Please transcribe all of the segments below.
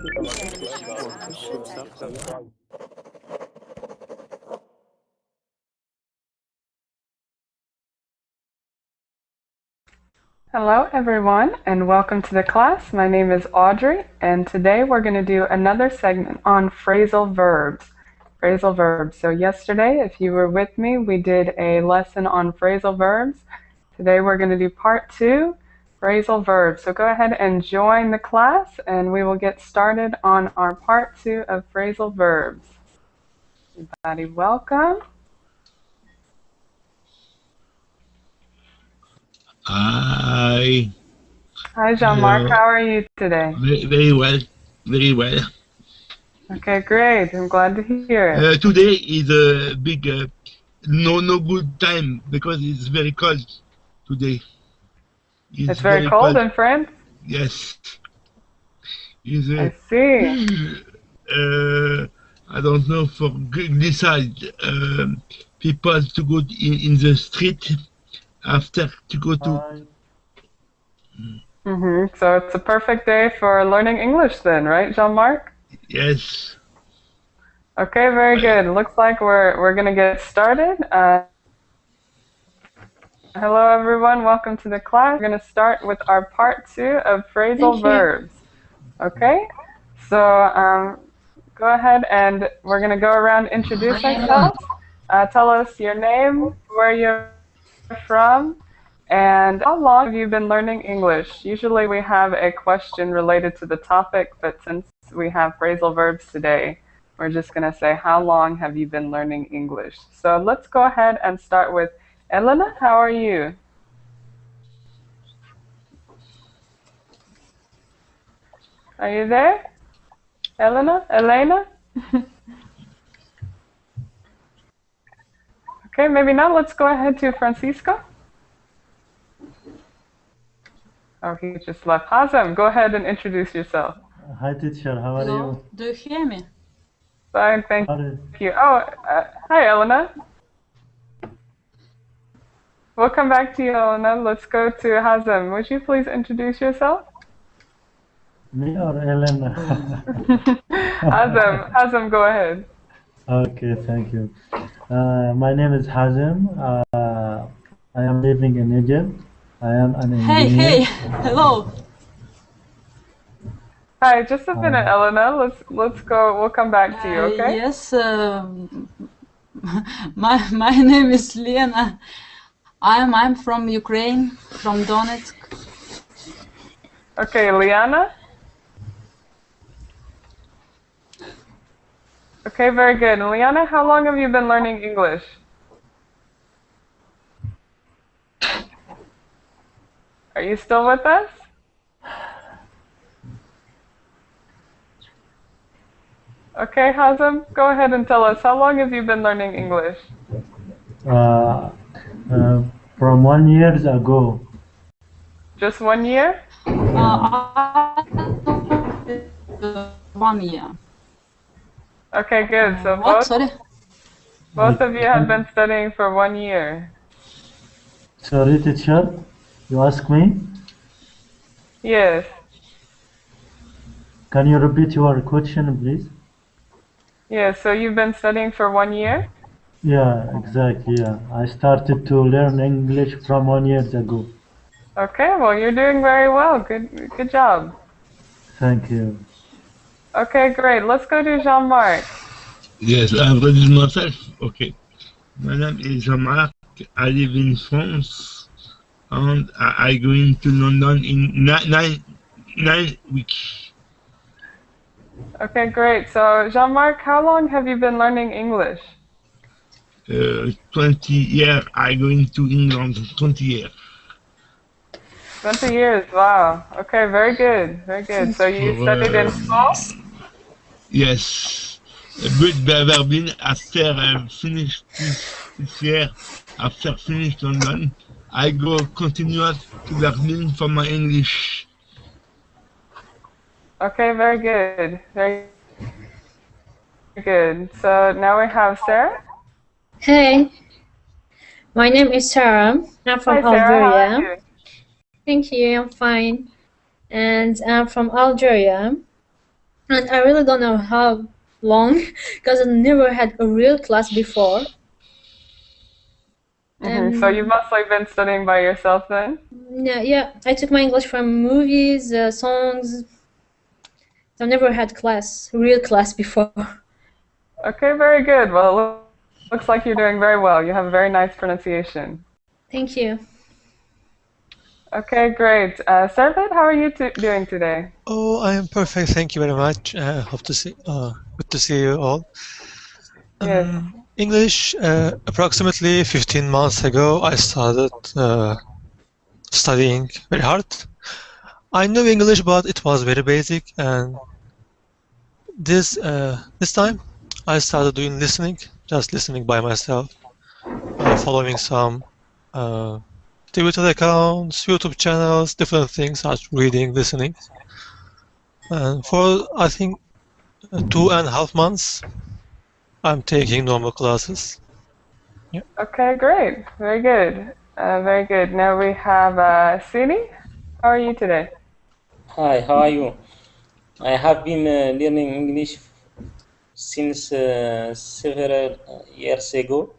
Hello everyone and welcome to the class. My name is Audrey and today we're going to do another segment on phrasal verbs. Phrasal verbs. So yesterday, if you were with me, we did a lesson on phrasal verbs. Today we're going to do part 2, phrasal verbs. So go ahead and join the class and we will get started on our part 2 of phrasal verbs. Everybody welcome. Hi. Hi Jean-Marc, how are you today? Very well, very well. Okay, great. I'm glad to hear it. Today is a big no good time because it's very cold today. It's very cold in France? Yes. I see. I don't know, for decide people to go in the street after to go to. So it's a perfect day for learning English then, right, Jean-Marc? Yes. Okay, very good. Looks like we're going to get started. Hello everyone, welcome to the class. We're going to start with our part 2 of phrasal verbs. Okay, so go ahead and we're going to go around, introduce ourselves. Tell us your name, where you're from, and how long have you been learning English? Usually we have a question related to the topic, but since we have phrasal verbs today, we're just going to say, how long have you been learning English? So let's go ahead and start with Elena. How are you? Are you there? Elena? Okay, maybe now let's go ahead to Francisco. Oh, he just left. Hazem, go ahead and introduce yourself. Hi teacher, how are you? Do you hear me? Fine, thank you. Oh, hi Elena. We'll come back to you, Elena. Let's go to Hazem. Would you please introduce yourself? Me or Elena? Hazem, go ahead. Okay, thank you. My name is Hazem. I am living in Egypt. I am an engineer. Hey, hello. Hi, just a minute, Elena. Let's go. We'll come back to you, okay? Yes, my name is Lena. I'm from Ukraine, from Donetsk. Okay, Liana. Okay, very good. And Liana, how long have you been learning English? Are you still with us? Okay, Hazem, go ahead and tell us, how long have you been learning English? From 1 year ago. Just 1 year? 1 year. Okay, good. So both of you have been studying for 1 year. Sorry, teacher, you ask me? Yes. Can you repeat your question, please? Yeah, so you've been studying for 1 year? Yeah, exactly, yeah. I started to learn English from 1 year ago. Okay, well, you're doing very well. Good job. Thank you. Okay, great. Let's go to Jean-Marc. Yes, I've introduced myself. Okay. My name is Jean-Marc. I live in France and I going to London in nine weeks. Okay, great. So, Jean-Marc, how long have you been learning English? 20 years. I going to England 20 years. 20 years, wow. Okay, very good, very good. So you studied in school? Yes. But Berlin, after finished this year, after finished London, I go continuous to learning for my English. Okay, very good, very good. So now we have Sarah. Hey, my name is Sarah. I'm from Hi, Sarah, Algeria. how are you? Thank you, I'm fine. And I'm from Algeria. and I really don't know how long because I never had a real class before. So you've mostly been studying by yourself then? Yeah, I took my English from movies, songs. I've never had real class before. Okay, very good. Well, it looks like you're doing very well. You have a very nice pronunciation. Thank you. Okay, great. Servet, how are you doing today? Oh, I am perfect. Thank you very much. Hope to see. Good to see you all. Yes. English. Approximately 15 months ago, I started studying very hard. I knew English, but it was very basic. And this time, I started doing listening, just listening by myself, following some Twitter accounts, YouTube channels, different things, such reading, listening. And for, I think, 2.5 months, I'm taking normal classes. Yeah. Okay, great. Very good. Very good. Now we have Sini. How are you today? Hi, how are you? I have been learning English since several years ago,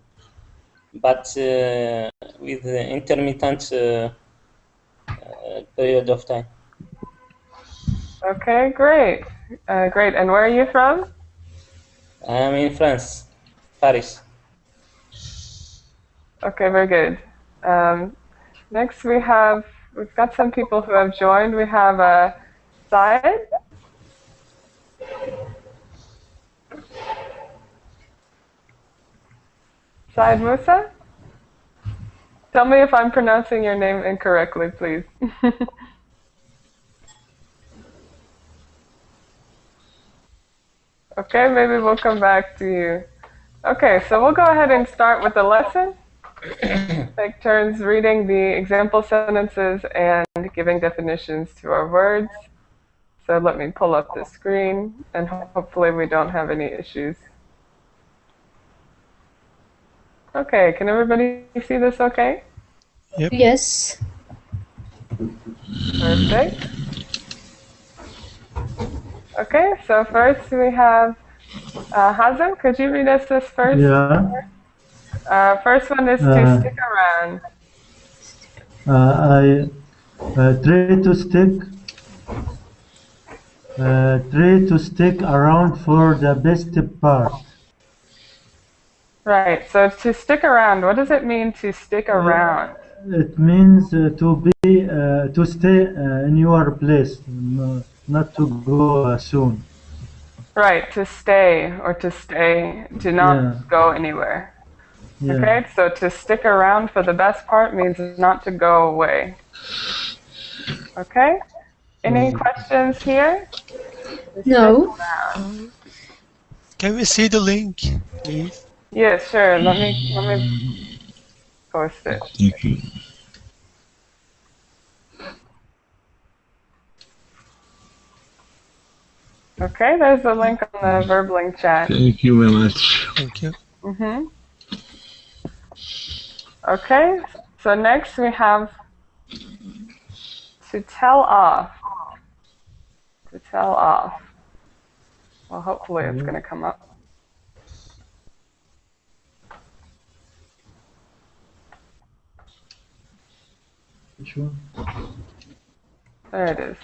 but with intermittent period of time. Okay, great. Great. And where are you from? I am in France, Paris. Okay, very good. Next we've got some people who have joined. We have Syed. Syed Musa? Tell me if I'm pronouncing your name incorrectly, please. Okay, maybe we'll come back to you. Okay, so we'll go ahead and start with the lesson. Take turns reading the example sentences and giving definitions to our words. So let me pull up the screen, and hopefully we don't have any issues. Okay, can everybody see this okay? Yep. Yes. Perfect. Okay, so first we have Hazem. Could you read us this first? Yeah. First one is to stick around. I try to stick around for the best part. Right, so to stick around, what does it mean to stick around? It means to stay in your place, not to go soon. Right, to stay or to not go anywhere. Yeah. Okay, so to stick around for the best part means not to go away. Okay? Any questions here? No. Can we see the link, please? Yes, sure. Let me post it. Thank you. Okay, there's the link on the verb link chat. Thank you very much. Thank you. Okay, so next we have to tell off. To tell off. Well, hopefully it's going to come up. Which one? There it is.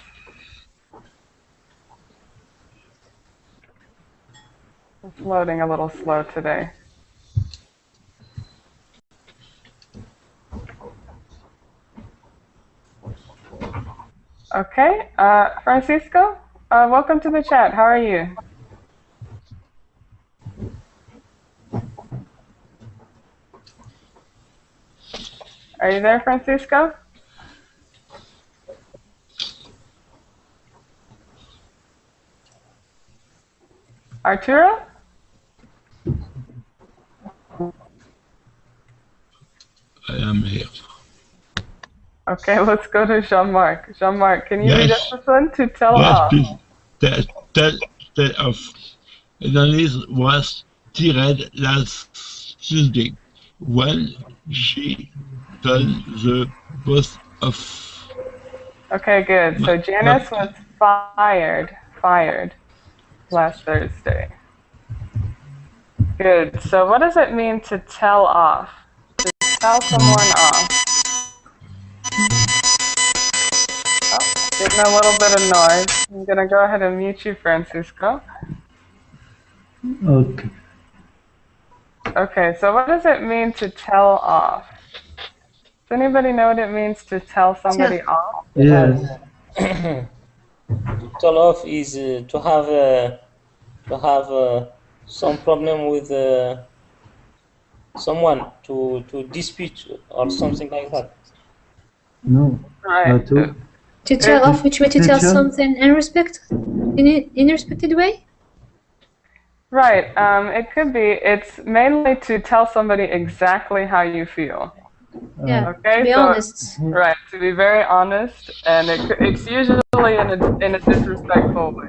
It's loading a little slow today. Okay, Francisco, welcome to the chat. How are you? Are you there, Francisco? Arturo? I am here. Okay, let's go to Jean-Marc. Jean-Marc, can you read us this one? To tell off. Yes, please. Tell off. Annalise was tired last Tuesday when she told the boss off. Okay, good. So Janice was fired. last Thursday. Good. So what does it mean to tell off? To tell someone off. Oh, getting a little bit of noise. I'm going to go ahead and mute you, Francisco. Okay. Okay, so what does it mean to tell off? Does anybody know what it means to tell somebody off? Yes. Tell off is to have some problem with someone to dispute or something like that. No. Right. To tell off, which way to tell Teacher? something in unrespected way? Right. It could be. It's mainly to tell somebody exactly how you feel. Yeah. Okay. To be honest. Right. To be very honest, and it's usually in a disrespectful way.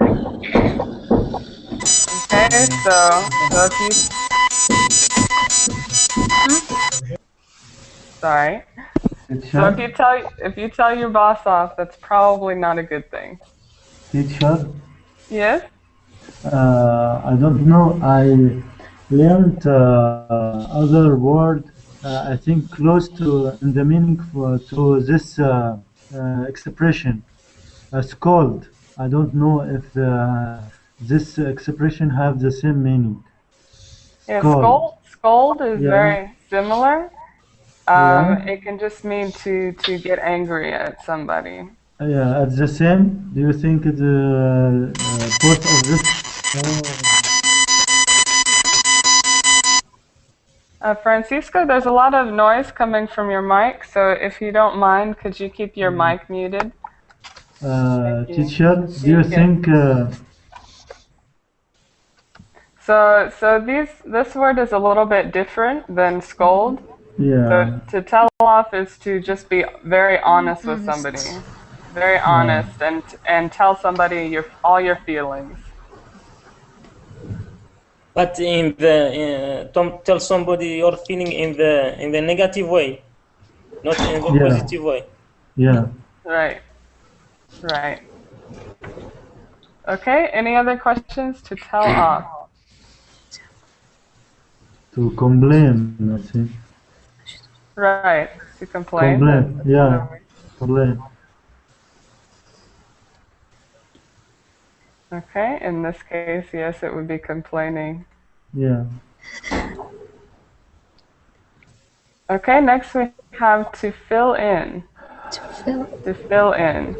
Okay. So if you. Sorry. So if you tell your boss off, that's probably not a good thing. Teacher? Yes. I don't know. I learned other word. I think close to in the meaning to this expression. Scold. I don't know if this expression have the same meaning. Yeah. Scold. Scold is very similar. Yeah. It can just mean to get angry at somebody. Yeah, it's the same. Do you think it's both of this? Francisco, there's a lot of noise coming from your mic, so if you don't mind, could you keep your mic muted? Teacher, do you think? So this word is a little bit different than scold. Yeah. So to tell off is to just be very honest with somebody, very honest, and tell somebody all your feelings. But tell somebody your feeling in the negative way, not in the positive way. Yeah. Right. Right. Okay. Any other questions to tell off? To complain, I think. Right. To complain. Complain. Yeah. Complain. Okay. In this case, yes, it would be complaining. Yeah. Okay. Next, we have to fill in. To fill in.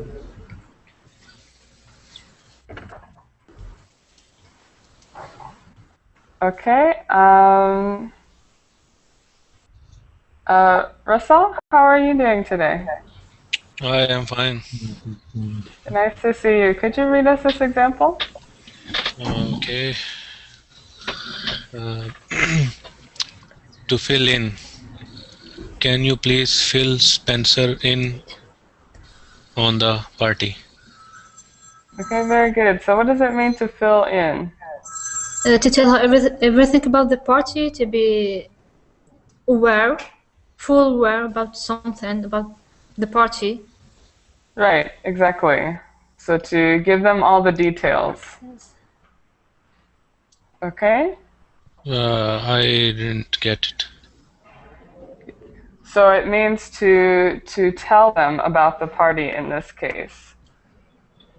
Okay. Russell, how are you doing today? I am fine. Nice to see you. Could you read us this example? Okay. To fill in. Can you please fill Spencer in on the party? Okay, very good. So what does it mean to fill in? To tell her everything about the party, to be full aware about something, about the party. Right, exactly. So to give them all the details. Okay? I didn't get it. So it means to tell them about the party in this case.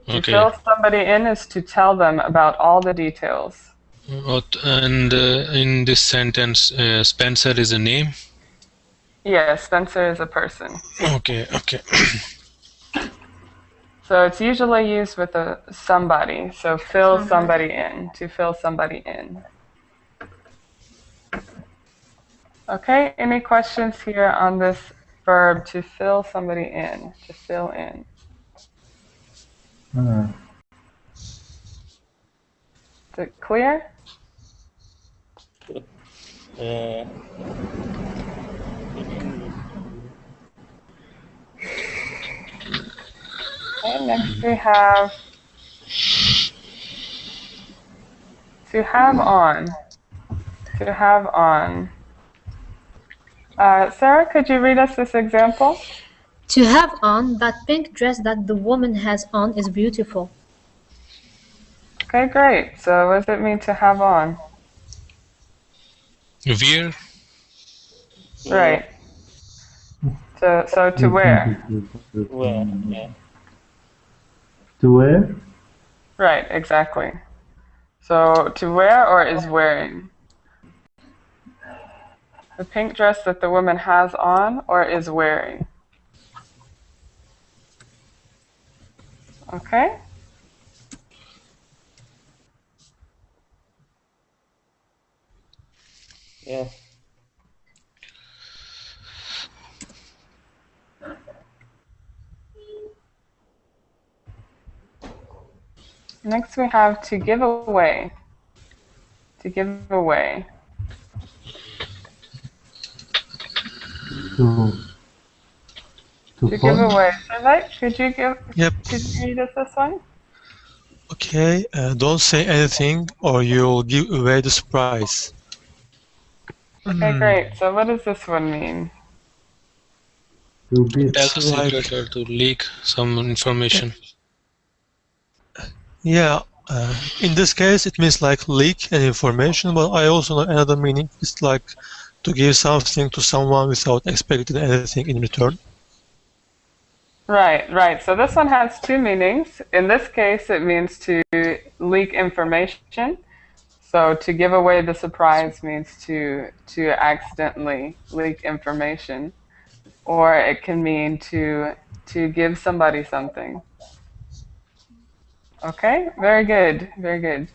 To fill somebody in is to tell them about all the details. And in this sentence, Spencer is a name? Yes, Spencer is a person. Okay. So it's usually used with somebody. So fill somebody in, to fill somebody in. Okay, any questions here on this verb to fill somebody in, to fill in? Is it clear? Okay, next we have to have on. To have on. Sarah, could you read us this example? To have on, that pink dress that the woman has on is beautiful. Okay, great. So what does it mean to have on? Wear. Right. So to wear. Where? Yeah. To wear? Right, exactly. So to wear or is wearing? The pink dress that the woman has on or is wearing? Okay. Yeah. Next we have to give away. To give away. To To give away. Sarvite, could you Yep. read us this one? Okay, don't say anything or you'll give away the surprise. Okay, great. So what does this one mean? to give. Tell a secret or to leak some information. Yeah, in this case it means like leak an information, but I also know another meaning. It's like to give something to someone without expecting anything in return. Right, right. So this one has two meanings. In this case, it means to leak information. So to give away the surprise means to accidentally leak information, or it can mean to give somebody something. Okay, very good, very good.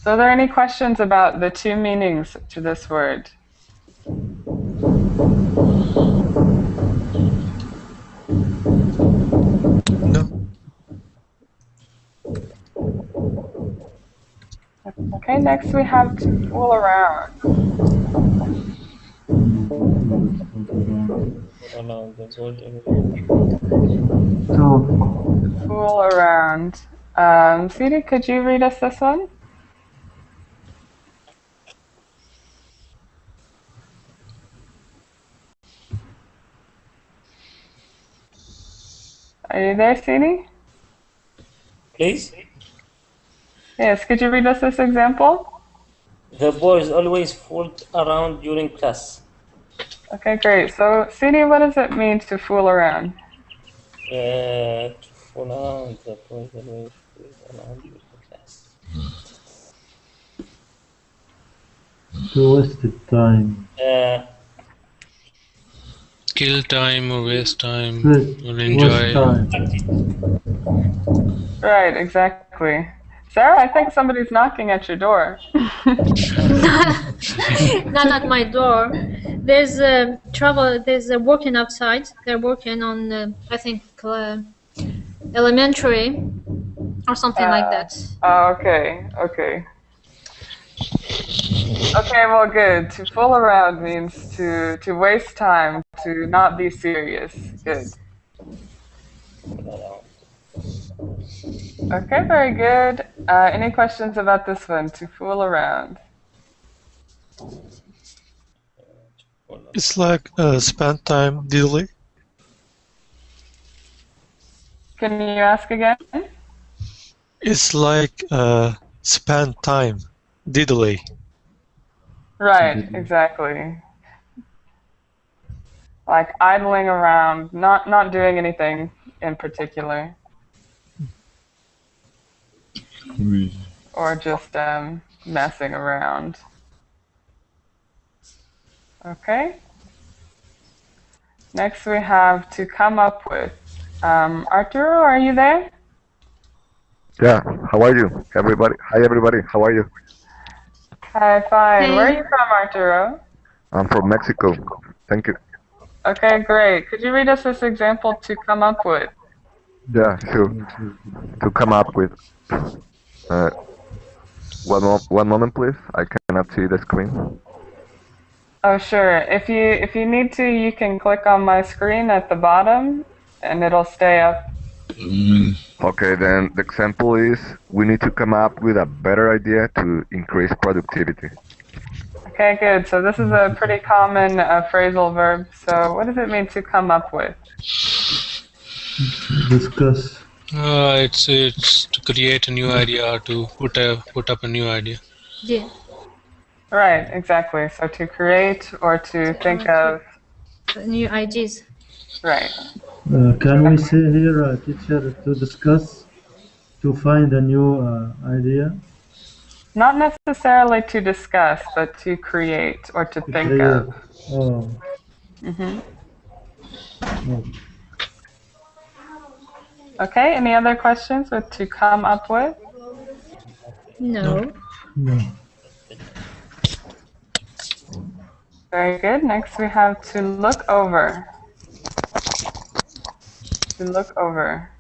So are there any questions about the two meanings to this word? No. Okay, next we have to fool around. Around the world. To Fool around. Sidi, could you read us this one? Are you there, Sidi? Please? Yes, could you read us this example? The boys always fooled around during class. Okay, great. So, Sidi, what does it mean to fool around? To fool around, the boys always fooled around during class. to waste the time. Kill time or waste time Waste or enjoy. time. Right, exactly. Sarah, I think somebody's knocking at your door. Not at my door. There's there's working outside. They're working on, I think, elementary or something like that. Oh, okay, okay. Okay, well, good. To fool around means to waste time, to not be serious. Good. Okay, very good. Any questions about this one? To fool around. It's like spend time diddly. Can you ask again? It's like spend time diddly. Right, exactly. Like idling around, not doing anything in particular. Oui. Or just messing around. Okay. Next we have to come up with. Arturo, are you there? Yeah, how are you, everybody? Hi, everybody. How are you? Hi, fine. Hey. Where are you from, Arturo? I'm from Mexico. Thank you. Okay, great. Could you read us this example to come up with? Yeah, sure. To come up with. One moment, please. I cannot see the screen. Oh, sure. If you need to, you can click on my screen at the bottom, and it'll stay up. Okay, then the example is we need to come up with a better idea to increase productivity. Okay, good. So this is a pretty common phrasal verb. So what does it mean to come up with? Discuss It's to create a new idea or to put up a new idea. Yeah. Right, exactly. So to create or to think of, New ideas. right. Can we say here, teacher, to discuss, to find a new idea? Not necessarily to discuss, but to create or to think Create. of. Oh. hmm Oh. Okay, any other questions with to come up with? No. No. Very good. Next we have to look over. To look over.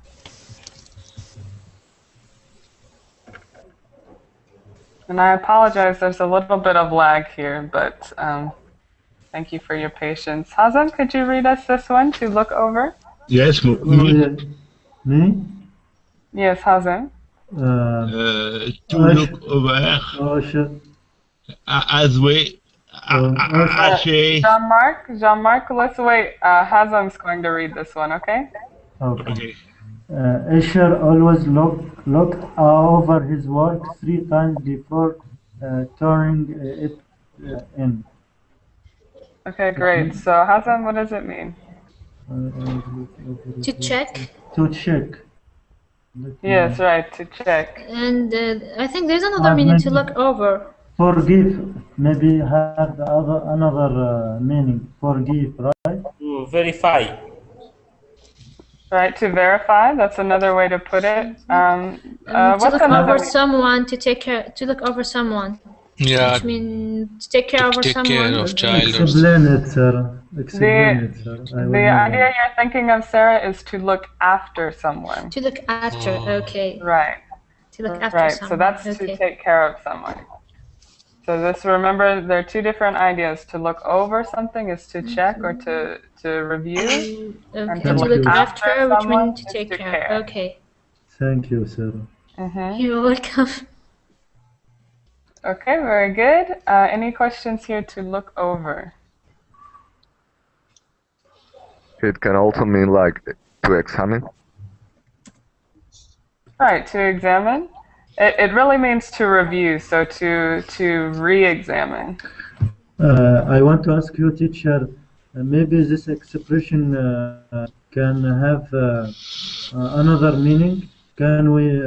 And I apologize, there's a little bit of lag here, but thank you for your patience. Hazan, could you read us this one, to look over? Yes, Oh, yeah. Me? Yes, Hazan. to look over, Oh, shit. as way, Jean-Marc, let's wait. Hazan's going to read this one, okay? Okay. Escher always looked over his work 3 times before turning it in. Okay, great. So Hazan, what does it mean? To check. To check. Yes, right, to check. And I think there's another meaning to look over. Forgive. Maybe have another meaning. Forgive, right? To verify. Right, to verify, that's another way to put it. To What's look another over someone, to take care, to look over someone. Yeah, Which means to take care over take someone. care of child. Explain it, sir. Explain it, sir. The idea you're thinking of, Sarah, is to look after someone. To look after, okay. Right. To look after Right, someone. so that's okay. to take care of someone. So this, remember, there are 2 different ideas. To look over something is to check or to review. Okay, And to to look look after, after which someone means to is take to care. care. Okay. Thank you, sir. You're welcome. Okay, very good. Any questions here to look over? It can also mean like to examine. Right, to examine. It really means to review, so to re-examine. I want to ask you, teacher, maybe this expression can have another meaning. Can we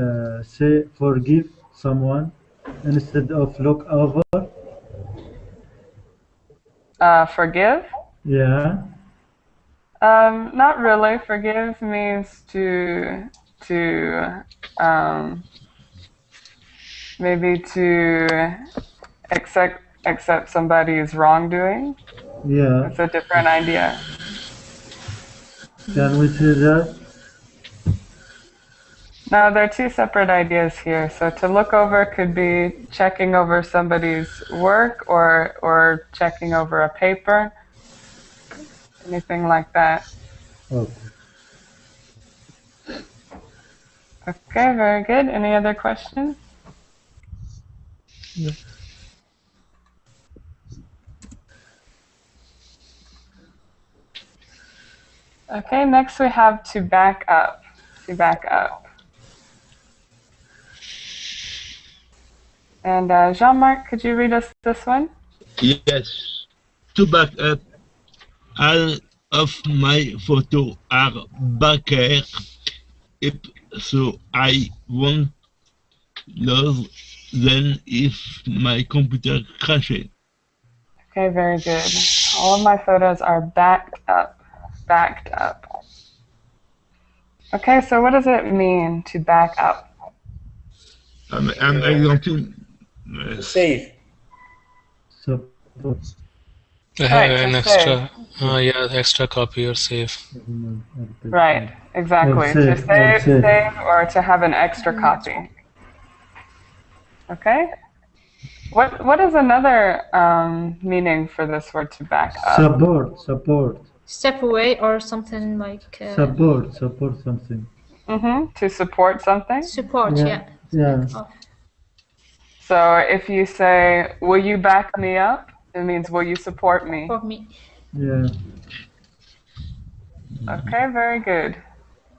say forgive someone instead of look over? Forgive? Yeah. Not really. Forgive means to maybe to accept somebody's wrongdoing. Yeah. It's a different idea. Can we say that? No, there are 2 separate ideas here. So to look over could be checking over somebody's work or checking over a paper, anything like that. Okay. Okay, very good. Any other questions? Yeah. Okay, next we have to back up. To back up. And Jean-Marc, could you read us this one? Yes. To back up, all of my photos are backer up, so I won't lose them if my computer crashes. Okay, very good. All of my photos are backed up. Backed up. Okay, so what does it mean to back up? Example. Save. So, I have Right, an to extra, yeah, the extra copy or save. Right, exactly. Or To save, save or to have an extra copy. Okay? What is another meaning for this word to back up? support. Step away or something like... Support something. To support something? Support, yeah. Yeah. So if you say, will you back me up? It means, will you support me? For me. Yeah. Okay, very good.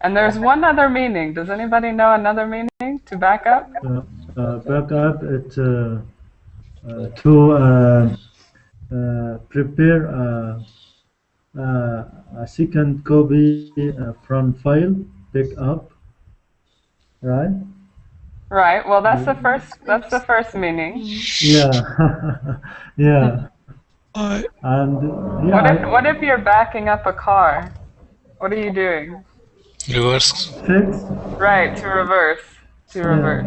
And there's one other meaning. Does anybody know another meaning to back up? Back up it to prepare a second copy from file. Pick up, right? Right. Well, that's the first. That's the first meaning. Yeah, yeah. And yeah, What if you're backing up a car? What are you doing? Reverse. fix. Right. To reverse. To reverse.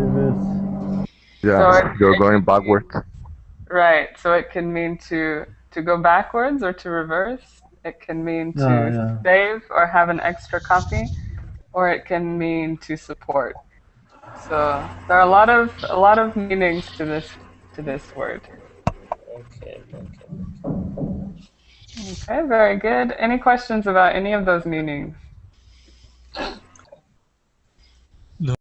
Reverse. Yeah, So you're going backwards. Right. So it can mean to go backwards or to reverse. It can mean to save or have an extra copy, or it can mean to support. So there are a lot of meanings to this word. Okay. Okay, very good. Any questions about any of those meanings? No.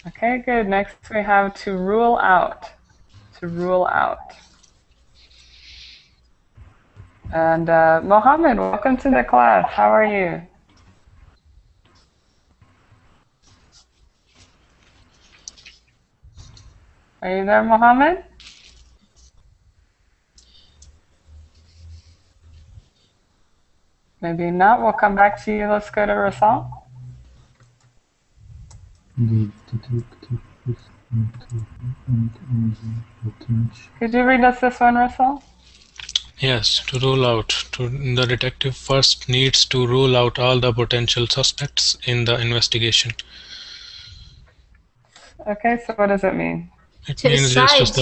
Okay, good. Next we have to rule out. To rule out. And Mohammed, welcome to the class. How are you? Are you there, Mohammed? Maybe not. We'll come back to you. Let's go to Rasal. Could you read us this one, Rasal? Yes, to rule out. The detective first needs to rule out all the potential suspects in the investigation. Okay, so what does it mean? It means just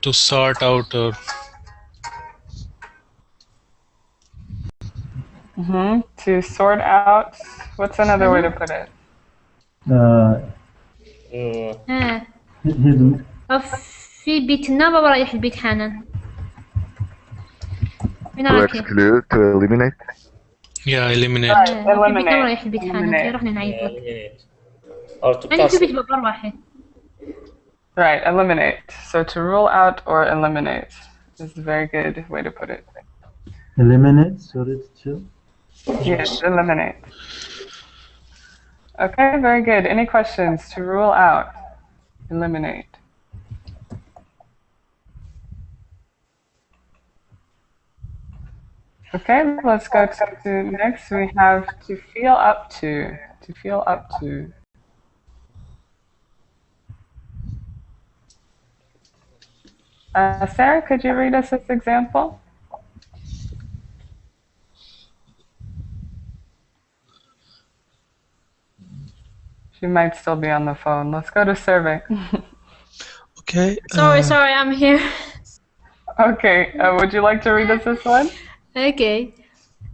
to sort out. To sort out. What's another way to put it? في بيتنا بابا رايح البيت حنان. To exclude, to eliminate. Yeah, eliminate. Eliminate. Or to cancel. Right, eliminate. So to rule out or eliminate is a very good way to put it. Eliminate, sorry, teacher. Yes, eliminate. Okay, very good. Any questions to rule out? Eliminate. Okay, let's go to next. We have to feel up to. To feel up to. Sarah, could you read us this example? She might still be on the phone. Let's go to survey. Okay. Sorry, I'm here. Okay, would you like to read us this one? Okay.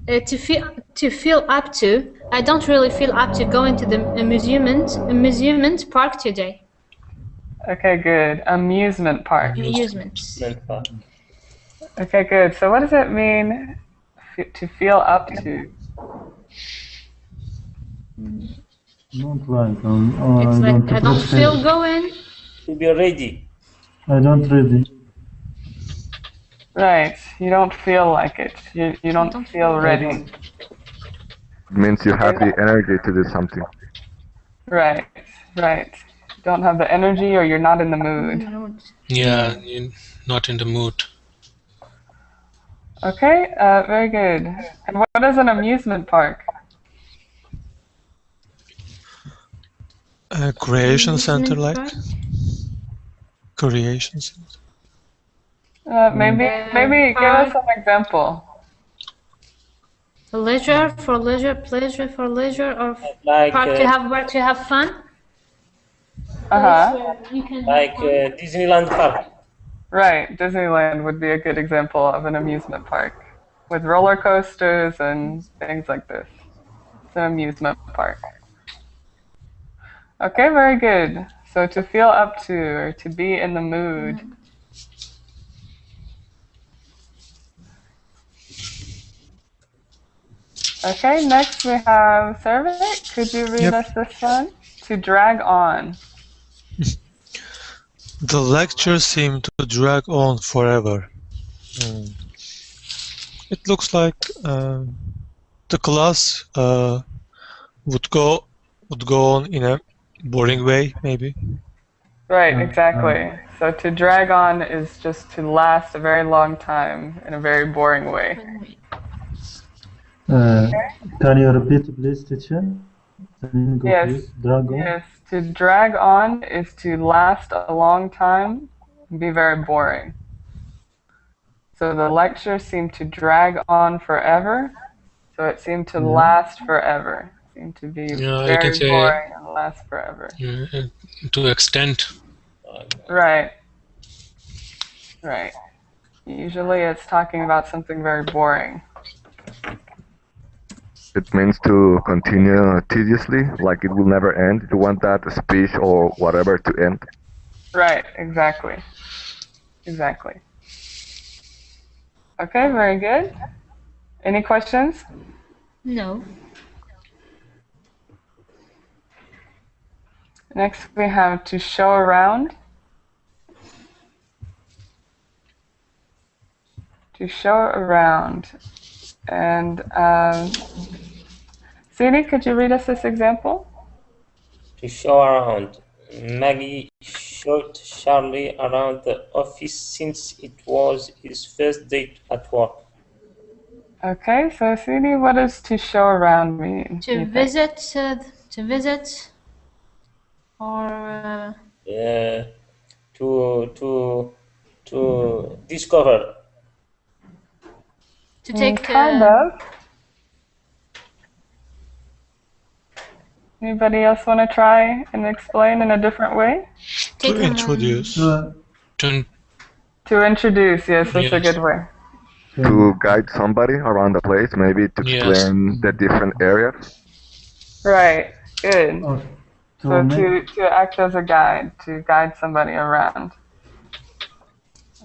To feel up to, I don't really feel up to going to the amusement park today. Okay, good. Amusement park. Amusement. Okay, good. So what does it mean to feel up to? Not like It's like I don't feel going. To be ready. I don't ready. Right. You don't feel like it. You don't feel ready. It means you have the energy to do something. Right. Right. You don't have the energy or you're not in the mood. Yeah, you're not in the mood. Okay, very good. And what is an amusement park? A creation center, like? Creation center. Maybe give us an example. Leisure for leisure, pleasure for leisure, or Like park to have where to have fun. Like Disneyland Park. Right, Disneyland would be a good example of an amusement park with roller coasters and things like this. It's an amusement park. Okay, very good. So to feel up to or to be in the mood. Okay, next we have Servant. Could you read us this one? To drag on. The lecture seemed to drag on forever. It looks like the class would go on in a boring way, maybe. Right, exactly. So to drag on is just to last a very long time in a very boring way. Can you repeat, please, teacher? Yes. Drag on? Yes. To drag on is to last a long time and be very boring. So the lecture seemed to drag on forever. So it seemed to last forever. It seemed to be Yeah, you can very say boring and last forever. to extent. Right. Right. Usually it's talking about something very boring. It means to continue tediously, like it will never end. You want that speech or whatever to end. Right, exactly. Exactly. Okay, very good. Any questions? No. Next we have to show around. To show around. And Siri, could you read us this example? To show around. Maggie showed Charlie around the office since it was his first day at work. Okay, so Siri, what does to show around mean? To visit, or to discover. to take. Kind of. Anybody else want to try and explain in a different way? To introduce. To introduce, yes, that's a good way. To guide somebody around the place, maybe to explain the different areas. Right, good. So to to act as a guide, to guide somebody around.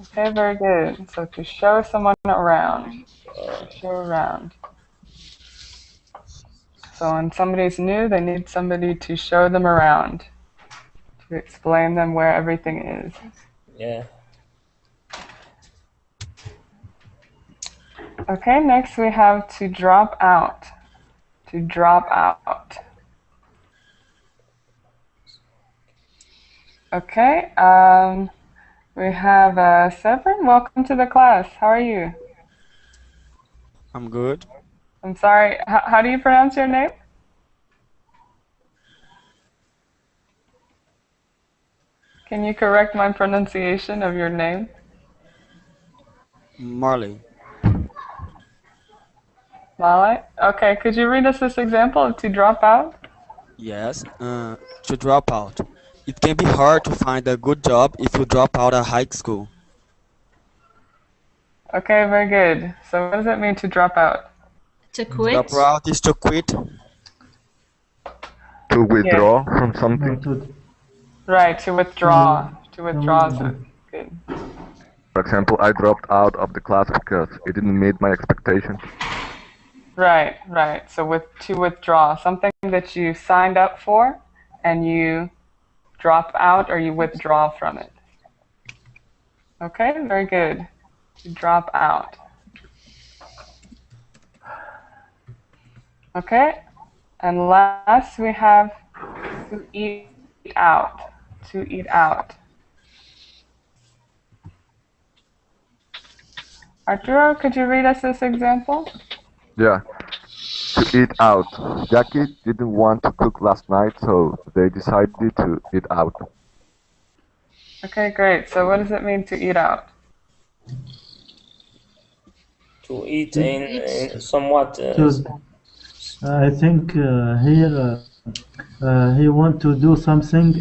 Okay, very good. So to show someone around. To show around. So when somebody's new, they need somebody to show them around, to explain them where everything is. Yeah. Okay, next we have to drop out. To drop out. Okay, we have Severin. Welcome to the class. How are you? I'm good. I'm sorry, how do you pronounce your name? Can you correct my pronunciation of your name? Marley. Malay? Okay, could you read us this example of to drop out? Yes. To drop out. It can be hard to find a good job if you drop out of high school. Okay, very good. So what does it mean to drop out? To quit. Drop out is to quit. To withdraw from something. Right, to withdraw. To withdraw is good. For example, I dropped out of the class because it didn't meet my expectations. Right, right. So to withdraw, something that you signed up for and you drop out or you withdraw from it. Okay, very good. To drop out. Okay, and last we have to eat out. To eat out. Arturo, could you read us this example? Yeah. To eat out. Jackie didn't want to cook last night, so they decided to eat out. Okay, great. So what does it mean to eat out? To eat in somewhat... I think here he want to do something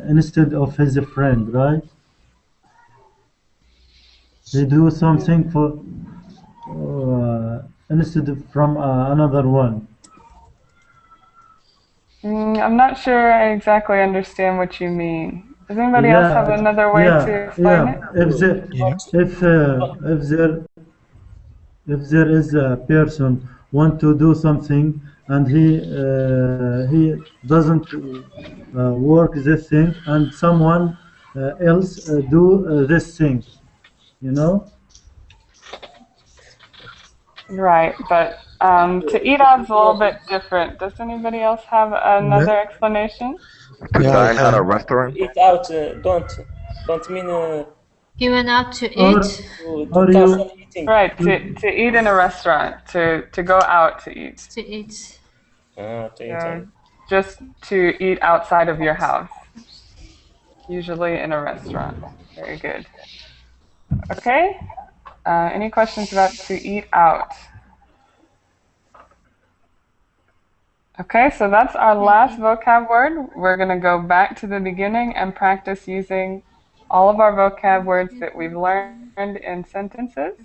instead of his friend, right? He do something for instead of from another one. I'm not sure I exactly understand what you mean. Does anybody else have another way to explain it? If there is a person want to do something and he doesn't work this thing, and someone else do this thing, you know. Right, but to eat out is a little bit different. Does anybody else have another explanation? To Yeah, I dine at a have. restaurant? Eat out don't mean He went out to Or eat. or to you casual eating. Right, to eat in a restaurant, to go out to eat. To eat. To eat So just to eat outside of your house, usually in a restaurant. Very good. Okay, any questions about to eat out? Okay, so that's our last vocab word. We're going to go back to the beginning and practice using all of our vocab words that we've learned in sentences.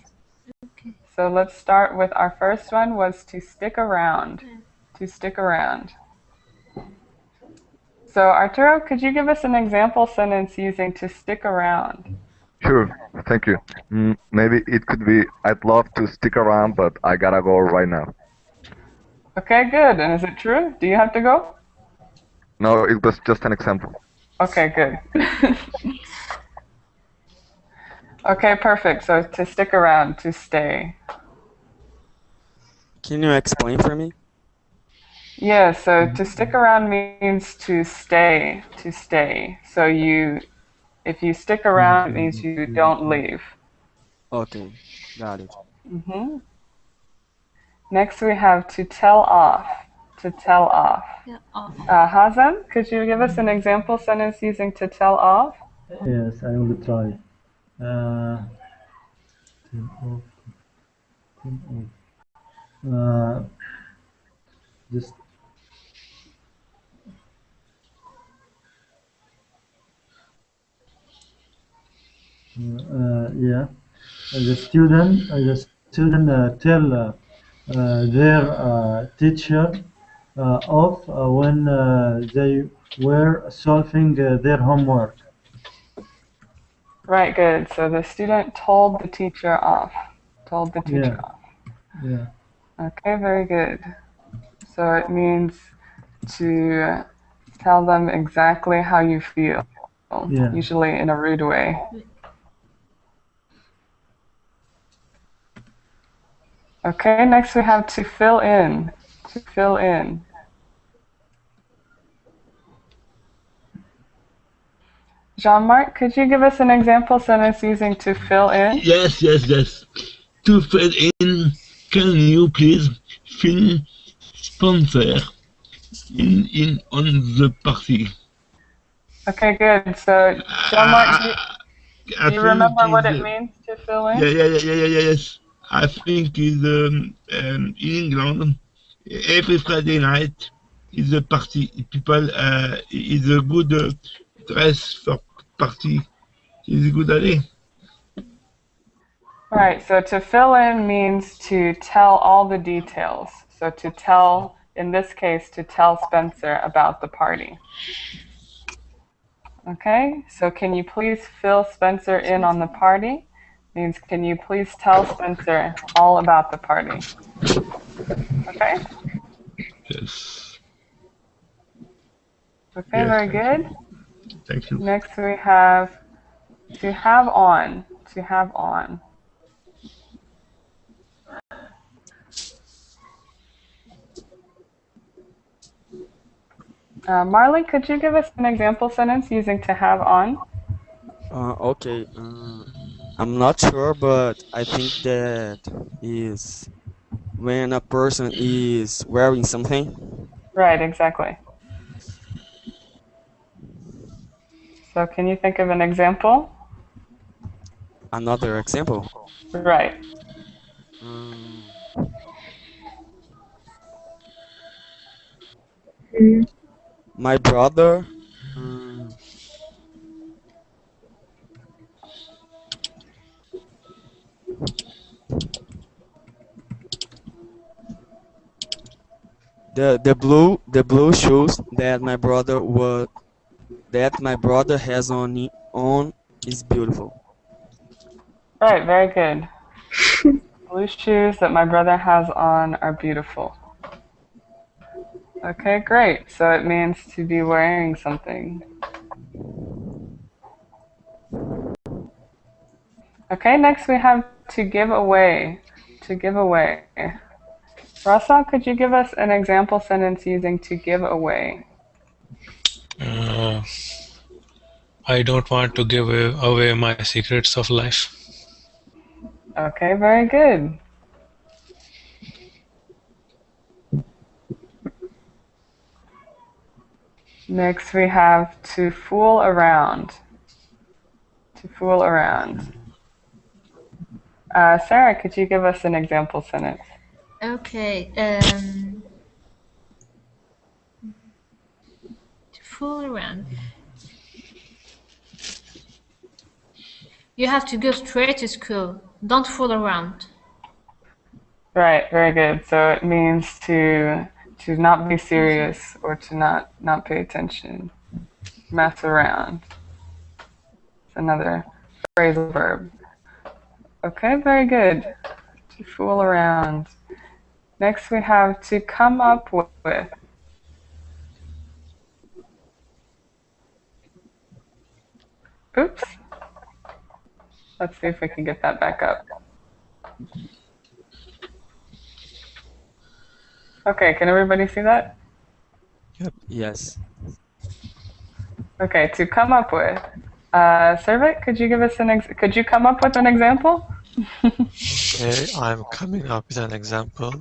Okay. So let's start with our first one was to stick around. To stick around. So Arturo, could you give us an example sentence using to stick around? Sure, thank you. Maybe it could be, I'd love to stick around, but I gotta go right now. Okay, good. And is it true? Do you have to go? No, it was just an example. Okay, good. Okay, perfect. So to stick around, to stay. Can you explain for me? Yeah, so to stick around means to stay, to stay. So if you stick around, it means you don't leave. Okay, got it. Mm-hmm. Next we have to tell off, to tell off. Yeah, off. Hazan, could you give us an example sentence using to tell off? yes, I will try. Turn off, turn off. Just yeah, the student tell their teacher off when they were solving their homework. Right, good. So the student told the teacher off. Told the teacher Yeah. off. Yeah. Okay, very good. So it means to tell them exactly how you feel, Yeah. usually in a rude way. Okay, next we have to fill in. To fill in. Jean-Marc, could you give us an example sentence using to fill in? Yes. To fill in, can you please fill sponsor in on the party? Okay, good. So, Jean-Marc, do you remember what it means to fill in? Yes. I think is in England every Friday night is a party. People is a good dress for party. Is a good idea. Right, so to fill in means to tell all the details. So to tell, in this case, to tell Spencer about the party. Okay, so can you please fill Spencer in on the party? Means can you please tell Spencer all about the party? Okay? Yes. Okay, Yes, very good. Thank you. Next we have to have on. To have on. Marley, could you give us an example sentence using to have on? Okay. I'm not sure, but I think that is when a person is wearing something. Right, exactly. So can you think of an example? Another example. Right. My brother. The blue shoes that my brother has on is beautiful. Right, very good. Blue shoes that my brother has on are beautiful. Okay, great. So it means to be wearing something. Okay, next we have to give away. To give away. Russell, could you give us an example sentence using to give away? I don't want to give away my secrets of life. Okay, very good. Next we have to fool around. To fool around. Sarah, could you give us an example sentence? Okay. To fool around. You have to go straight to school. Don't fool around. Right, very good. So it means to not be serious or to not pay attention. Mess around. It's another phrasal verb. Okay, very good. To fool around. Next we have to come up with. Oops. Let's see if we can get that back up. Okay, can everybody see that? Yep. Yes. Okay, to come up with. Servant, could you give us could you come up with an example? Okay, I'm coming up with an example.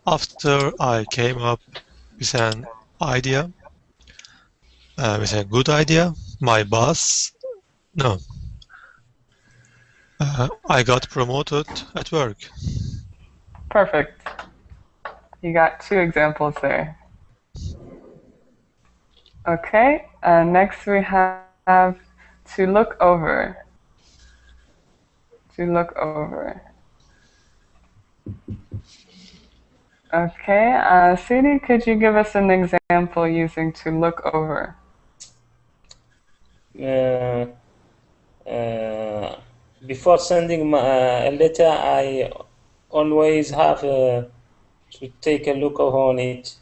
After I came up with an idea, with a good idea, my boss, no, I got promoted at work. Perfect. You got 2 examples there. Okay, next we have to look over. To look over. Okay, Sidi, could you give us an example using to look over? Before sending a letter, I always have to take a look on it.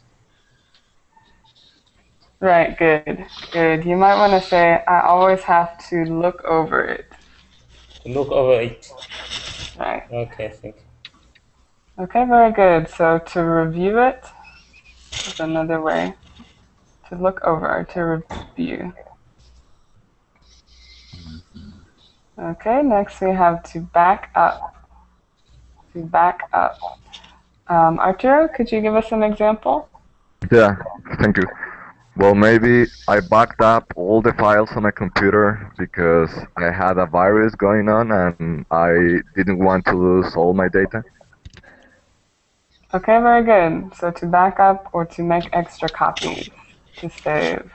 Right, good, good. You might want to say, I always have to look over it. Look over it. Right. Okay, I think. Okay, very good. So to review it is another way. To look over, to review. Okay, next we have to back up. To back up. Arturo, could you give us an example? Yeah, thank you. Well, maybe I backed up all the files on my computer because I had a virus going on and I didn't want to lose all my data. Okay, very good. So to back up or to make extra copies, to save.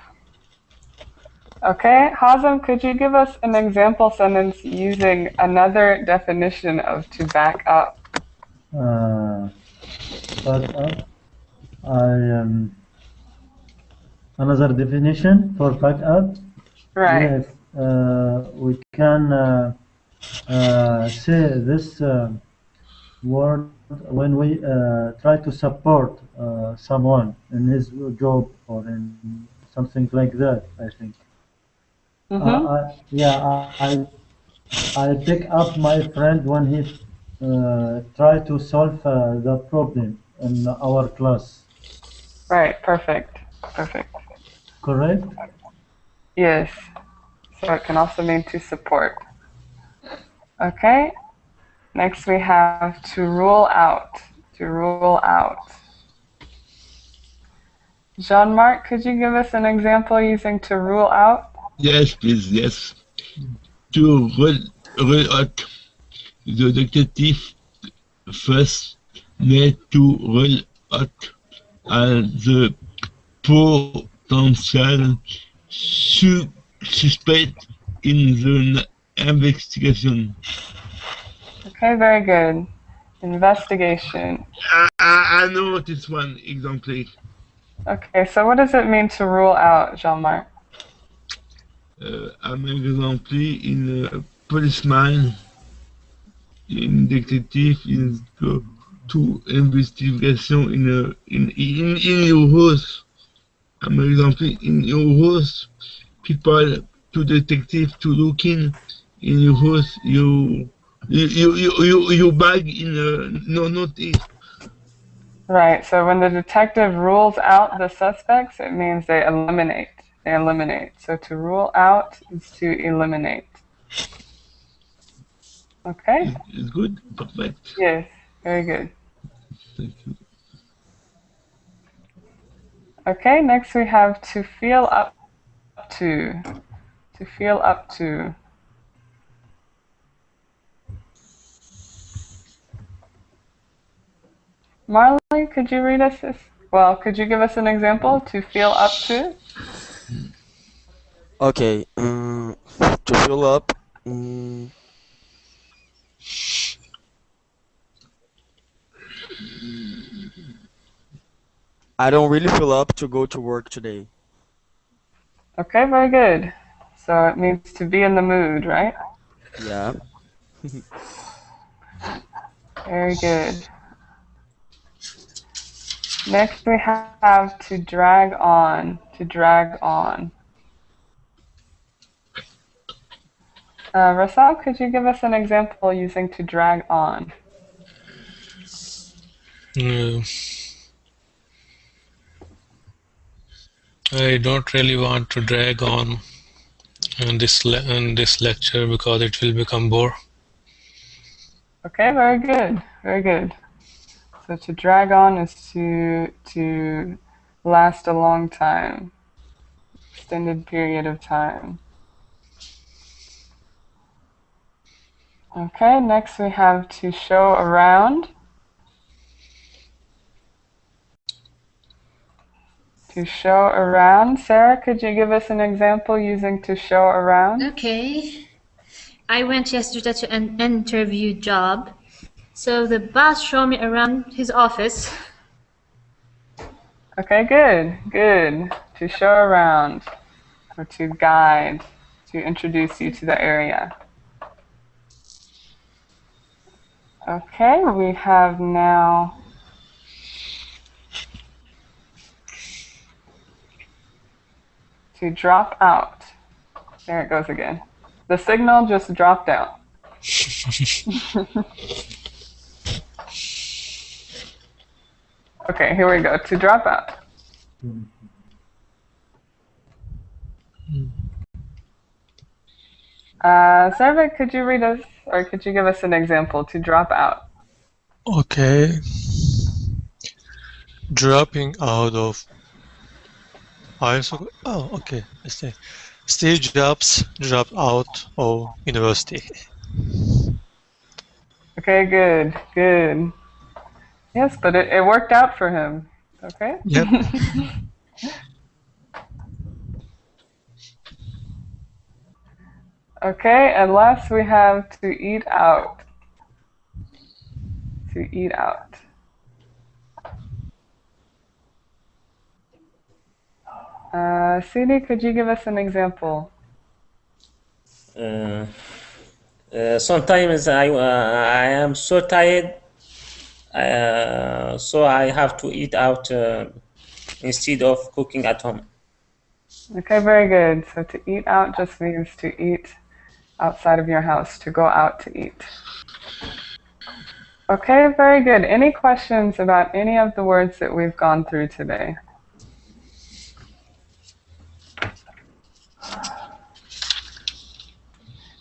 Okay, Hazem, could you give us an example sentence using another definition of to back up? Back up. Another definition for back up. Right. Yes, we can say this word when we try to support someone in his job or in something like that, I think. I pick up my friend when he try to solve the problem in our class. Right, perfect, perfect. Correct? Yes, so it can also mean to support. Okay, next we have to rule out, to rule out. Jean-Marc, could you give us an example using to rule out? Yes, please, yes. To rule out. The detective first need to rule out the potential suspect in the investigation. Okay, very good. Investigation. I know this one exactly. Okay, so what does it mean to rule out, Jean-Marc? Un exemple in policeman, in detective, in to investigation in your house. For example, in your house, people to detective to look in your house, you bag in no notice. Right, so when the detective rules out the suspects, it means they eliminate. They eliminate. So to rule out is to eliminate. Okay? It's good, perfect. Yes, very good. Thank you. Okay, next we have to feel up to. To feel up to. Marley, could you read us this? Well, could you give us an example? To feel up to? Okay, to fill up, I don't really feel up to go to work today. Okay, very good. So it means to be in the mood, right? Yeah. Very good. Next we have to drag on. To drag on. Rasal, could you give us an example using to drag on? I don't really want to drag on in this lecture because it will become bore. Okay, very good. Very good. So to drag on is to last a long time. Extended period of time. Okay, next we have to show around. To show around. Sarah, could you give us an example using to show around? Okay. I went yesterday to an interview job. So the boss showed me around his office. Okay, good, good. To show around, or to guide, to introduce you to the area. Okay, we have now to drop out. There it goes again. The signal just dropped out. Okay, here we go. To drop out. Sarvik, could you read us, or could you give us an example? To drop out. Okay. Dropping out of high school. Oh, okay. I see. Steve Jobs dropped out of university. Okay, good, good. Yes, but it worked out for him. Okay? Yep. Okay, and last we have to eat out. To eat out. CD, could you give us an example? Sometimes I am so tired, so I have to eat out instead of cooking at home. Okay, very good. So to eat out just means to eat outside of your house, to go out to eat. Okay, very good. Any questions about any of the words that we've gone through today?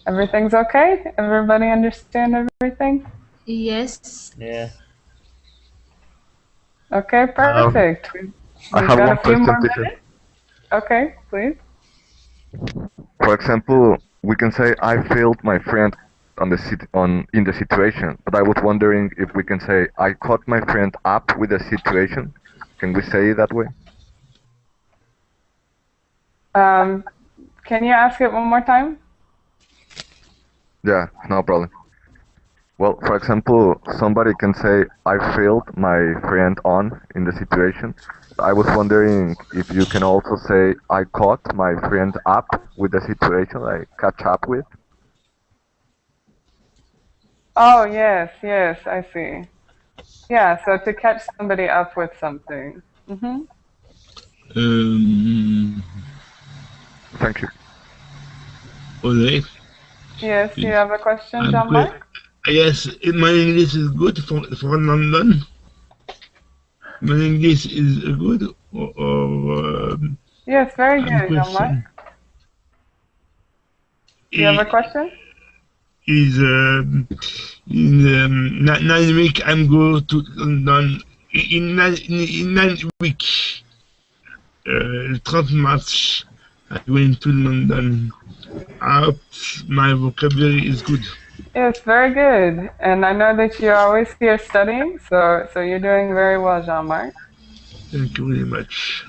Everything's okay? Everybody understand everything? Yes. Yeah. Okay, perfect. I We've have got one a few more question, teacher. minutes. Okay, please. For example, we can say I failed my friend in the situation, but I was wondering if we can say I caught my friend up with the situation. Can we say it that way? Can you ask it one more time? Yeah, no problem. Well, for example, somebody can say I failed my friend on in the situation. I was wondering if you can also say I caught my friend up with the situation, like catch up with. Oh, yes, yes, I see. Yeah, so to catch somebody up with something. Thank you. Audrey? Yes, you have a question, I'm Jean-Marc? good. Yes, my English is good for London. My English is good or Yes, very I have a good, Jean-Marc. question. Do you have a question? Is in 9 weeks I'm go to London in 9 weeks. 30 March I went to London. I hope my vocabulary is good. Yes, very good. And I know that you're always here studying, so you're doing very well, Jean-Marc. Thank you very much.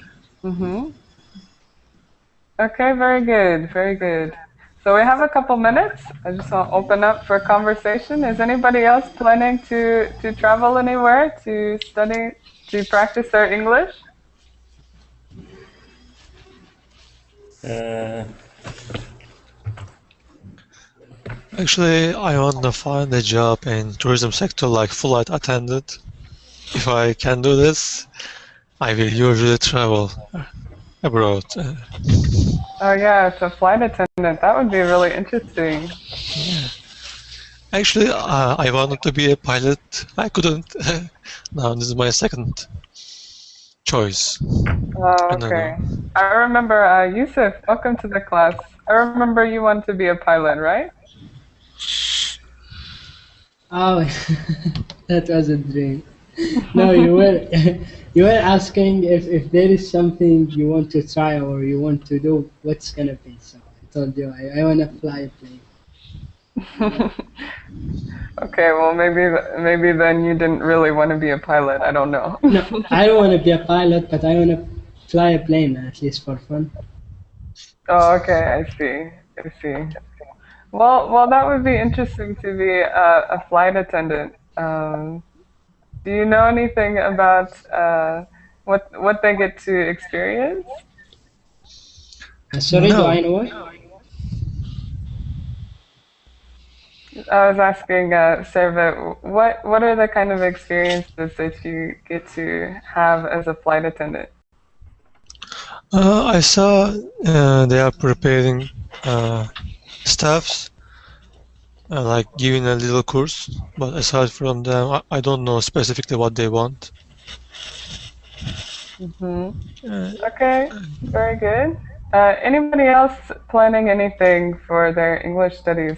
Okay, very good, very good. So we have a couple minutes. I just want to open up for conversation. Is anybody else planning to travel anywhere to study, to practice their English? Actually, I want to find a job in tourism sector like flight attendant. If I can do this, I will usually travel abroad. Oh yeah, it's a flight attendant. That would be really interesting. Yeah. Actually, I wanted to be a pilot. I couldn't. Now this is my second choice. Oh, okay. I remember, Yusuf, welcome to the class. I remember you wanted to be a pilot, right? Oh, that was a dream. No, you were you were asking if there is something you want to try or you want to do, what's gonna be. So I told you I want to fly a plane. Okay, well maybe then you didn't really want to be a pilot. I don't know. No, I don't want to be a pilot, but I want to fly a plane at least for fun. Oh, okay, I see. I see. Well, that would be interesting to be a flight attendant. Do you know anything about what they get to experience? Sorry, No. do I know what? I was asking Servet, what are the kind of experiences that you get to have as a flight attendant? I saw they are preparing staffs, like giving a little course, but aside from them, I don't know specifically what they want. Okay, very good. Anybody else planning anything for their English studies?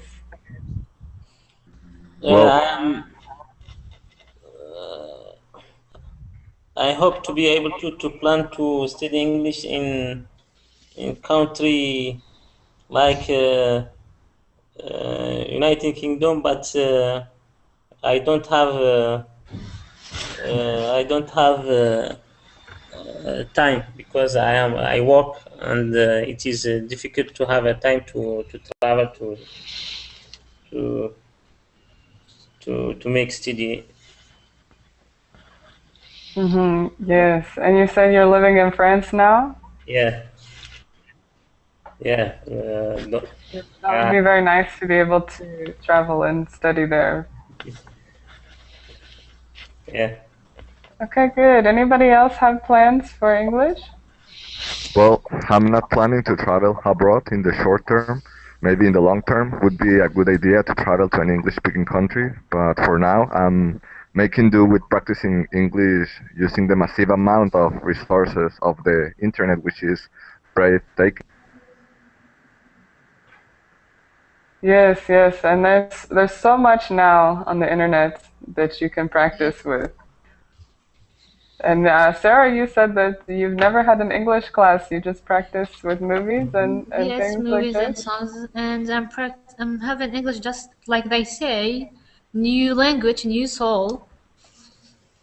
I hope to be able to plan to study English in country like United Kingdom, but I don't have time because I work and it is difficult to have a time to travel to make study. Yes, and you said you're living in France now? Yeah. That would be very nice to be able to travel and study there. Yeah. Okay, good. Anybody else have plans for English? Well, I'm not planning to travel abroad in the short term. Maybe in the long term would be a good idea to travel to an English-speaking country. But for now, I'm making do with practicing English using the massive amount of resources of the internet, which is breathtaking. Yes, yes, and there's so much now on the internet that you can practice with. And Sarah, you said that you've never had an English class. You just practice with movies and Yes, things movies like and this. songs, and I'm having English just like they say, new language, new soul.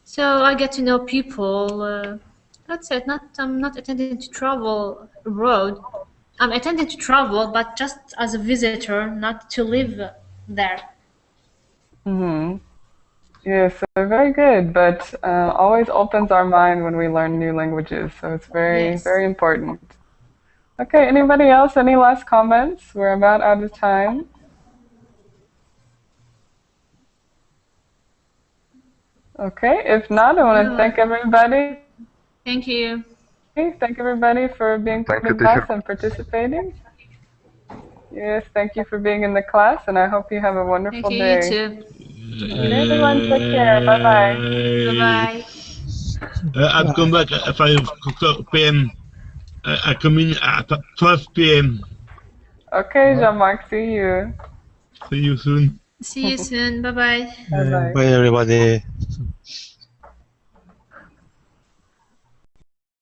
So I get to know people. That's it. I'm not intending to travel abroad. I'm intending to travel, but just as a visitor, not to live there. Yes, so very good, but always opens our mind when we learn new languages, so it's very, Yes. very important. Okay, anybody else? Any last comments? We're about out of time. Okay, if not, I want to thank everybody. Thank you. Thank everybody for being Thank in you, class teacher. and participating. Yes, thank you for being in the class, and I hope you have a wonderful Thank you, day. you too. Okay, everyone, take care. Bye-bye. Bye-bye. I come back at 5 p.m. I come in at 12 p.m. Okay, Jean-Marc, see you. See you soon. See you soon. Bye-bye. Bye-bye. Bye, everybody.